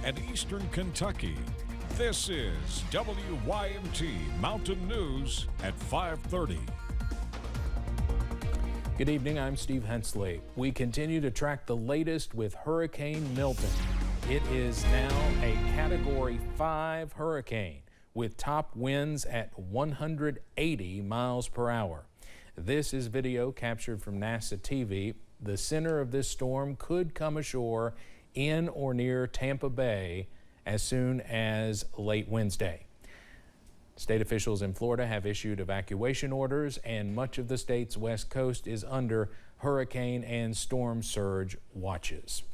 and Eastern Kentucky. This is WYMT Mountain News at 5:30. Good evening, I'm Steve Hensley. We continue to track the latest with Hurricane Milton. It is now a Category 5 hurricane with top winds at 180 miles per hour. This is video captured from NASA TV. The center of this storm could come ashore in or near Tampa Bay as soon as late Wednesday. State officials in Florida have issued evacuation orders, and much of the state's west coast is under hurricane and storm surge watches.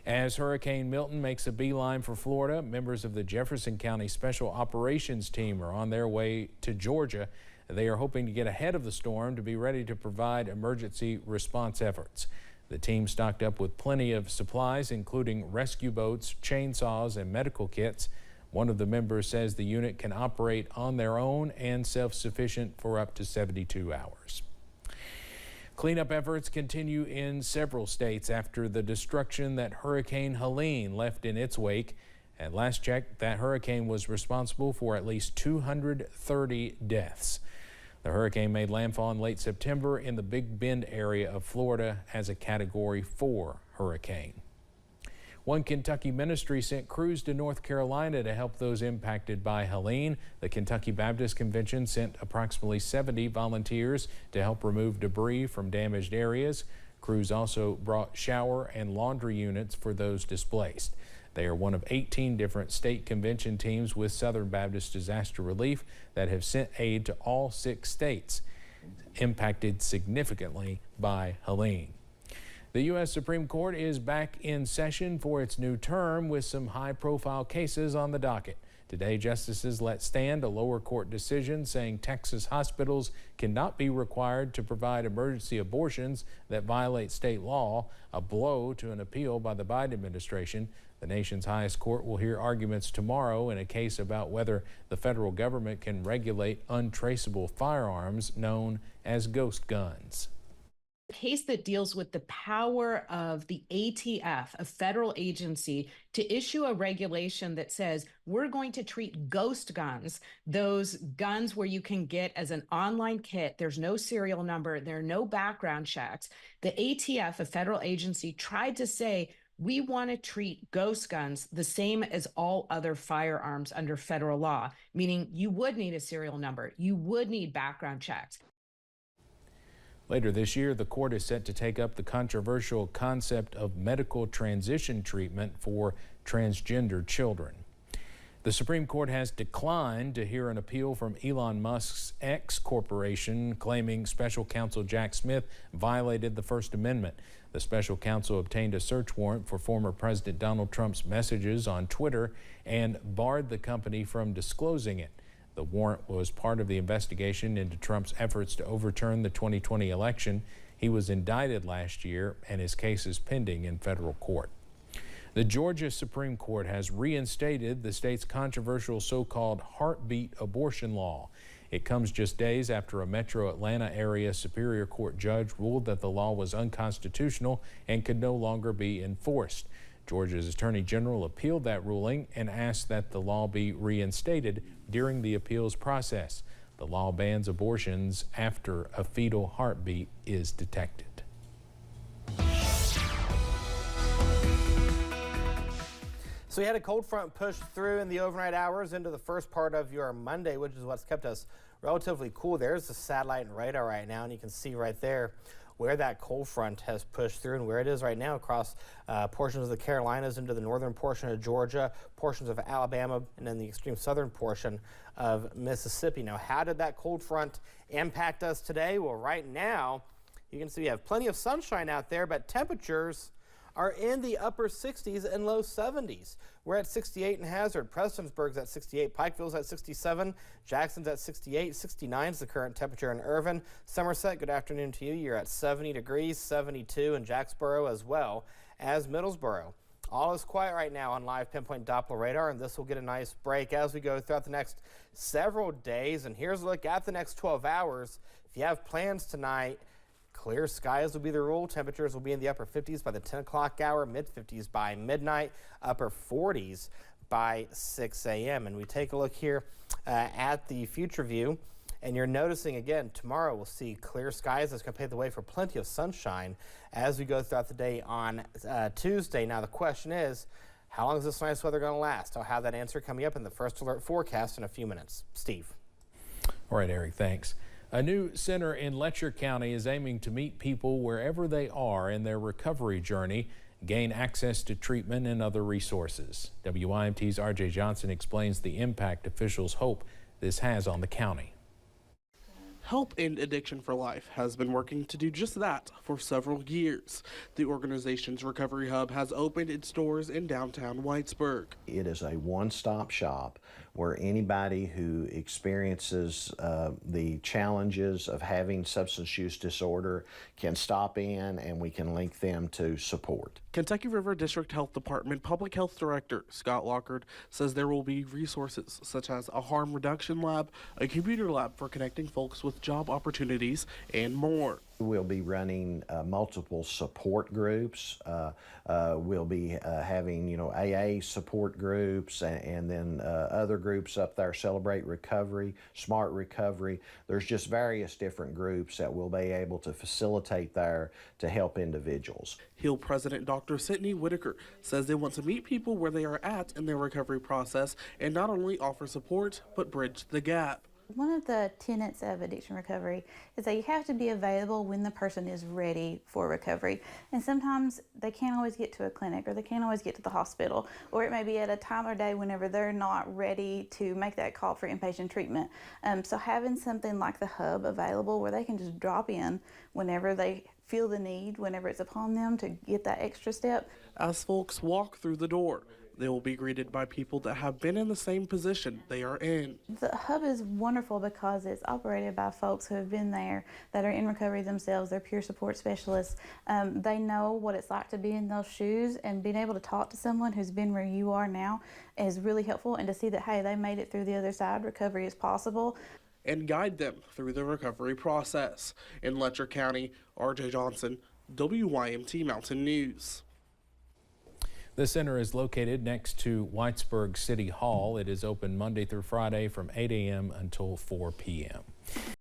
As Hurricane Milton makes a beeline for Florida, members of the Jefferson County Special Operations Team are on their way to Georgia. They are hoping to get ahead of the storm to be ready to provide emergency response efforts. The team stocked up with plenty of supplies, including rescue boats, chainsaws, and medical kits. One of the members says the unit can operate on their own and self-sufficient for up to 72 hours. Cleanup efforts continue in several states after the destruction that Hurricane Helene left in its wake. At last check, that hurricane was responsible for at least 230 deaths. The hurricane made landfall in late September in the Big Bend area of Florida as a Category 4 hurricane. One Kentucky ministry sent crews to North Carolina to help those impacted by Helene. The Kentucky Baptist Convention sent approximately 70 volunteers to help remove debris from damaged areas. Crews also brought shower and laundry units for those displaced. They are one of 18 different state convention teams with Southern Baptist Disaster Relief that have sent aid to all 6 states impacted significantly by Helene. The U.S. Supreme Court is back in session for its new term with some high-profile cases on the docket. Today, justices let stand a lower court decision saying Texas hospitals cannot be required to provide emergency abortions that violate state law, a blow to an appeal by the Biden administration. The nation's highest court will hear arguments tomorrow in a case about whether the federal government can regulate untraceable firearms known as ghost guns. Case that deals with the power of the ATF, a federal agency, to issue a regulation that says we're going to treat ghost guns, those guns where you can get as an online kit, there's no serial number, there are no background checks. The ATF, a federal agency, tried to say we want to treat ghost guns the same as all other firearms under federal law, meaning you would need a serial number, you would need background checks. Later this year, the court is set to take up the controversial concept of medical transition treatment for transgender children. The Supreme Court has declined to hear an appeal from Elon Musk's X Corporation claiming special counsel Jack Smith violated the First Amendment. The special counsel obtained a search warrant for former President Donald Trump's messages on Twitter and barred the company from disclosing it. The warrant was part of the investigation into Trump's efforts to overturn the 2020 election. He was indicted last year, and his case is pending in federal court. The Georgia Supreme Court has reinstated the state's controversial so-called heartbeat abortion law. It comes just days after a metro Atlanta area Superior Court judge ruled that the law was unconstitutional and could no longer be enforced. Georgia's Attorney General appealed that ruling and asked that the law be reinstated during the appeals process. The law bans abortions after a fetal heartbeat is detected. So we had a cold front push through in the overnight hours into the first part of your Monday, which is what's kept us relatively cool. There's the satellite and radar right now, and you can see right there where that cold front has pushed through and where it is right now across portions of the Carolinas into the northern portion of Georgia, portions of Alabama, and then the extreme southern portion of Mississippi. Now, how did that cold front impact us today? Well, right now, you can see we have plenty of sunshine out there, but temperatures are in the upper 60s and low 70s. We're at 68 in Hazard. Prestonsburg's at 68. Pikeville's at 67. Jackson's at 68. 69 is the current temperature in Irvin. Somerset, good afternoon to you. You're at 70 degrees, 72 in Jacksboro as well as Middlesboro. All is quiet right now on live pinpoint Doppler radar, and this will get a nice break as we go throughout the next several days. And here's a look at the next 12 hours. If you have plans tonight, Clear skies will be the rule. Temperatures will be in the upper 50s by the 10 o'clock hour, mid 50s by midnight, upper 40s by 6 a.m. And we take a look here at the future view. And you're noticing again, tomorrow we'll see clear skies. That's going to pave the way for plenty of sunshine as we go throughout the day on Tuesday. Now the question is, how long is this nice weather going to last? I'll have that answer coming up in the first alert forecast in a few minutes. Steve. All right, Eric, thanks. A new center in Letcher County is aiming to meet people wherever they are in their recovery journey, gain access to treatment and other resources. WYMT's RJ Johnson explains the impact officials hope this has on the county. Help End Addiction for Life has been working to do just that for several years. The organization's recovery hub has opened its doors in downtown Whitesburg. It is a one-stop shop where anybody who experiences the challenges of having substance use disorder can stop in, and we can link them to support. Kentucky River District Health Department Public Health Director Scott Lockard says there will be resources such as a harm reduction lab, a computer lab for connecting folks with job opportunities, and more. We'll be running multiple support groups. We'll be having, AA support groups, and then other groups up there, Celebrate Recovery, Smart Recovery. There's just various different groups that we'll be able to facilitate there to help individuals. HEAL President Dr. Sydney Whitaker says they want to meet people where they are at in their recovery process and not only offer support, but bridge the gap. One of the tenets of addiction recovery is that you have to be available when the person is ready for recovery. And sometimes they can't always get to a clinic, or they can't always get to the hospital, or it may be at a time of day whenever they're not ready to make that call for inpatient treatment. So having something like the hub available where they can just drop in whenever they feel the need, whenever it's upon them to get that extra step. As folks walk through the door, they will be greeted by people that have been in the same position they are in. The hub is wonderful because it's operated by folks who have been there, that are in recovery themselves. They're peer support specialists. They know what it's like to be in those shoes, and being able to talk to someone who's been where you are now is really helpful, and to see that, hey, they made it through the other side, recovery is possible. And guide them through the recovery process. In Letcher County, RJ Johnson, WYMT Mountain News. The center is located next to Whitesburg City Hall. It is open Monday through Friday from 8 a.m. until 4 p.m.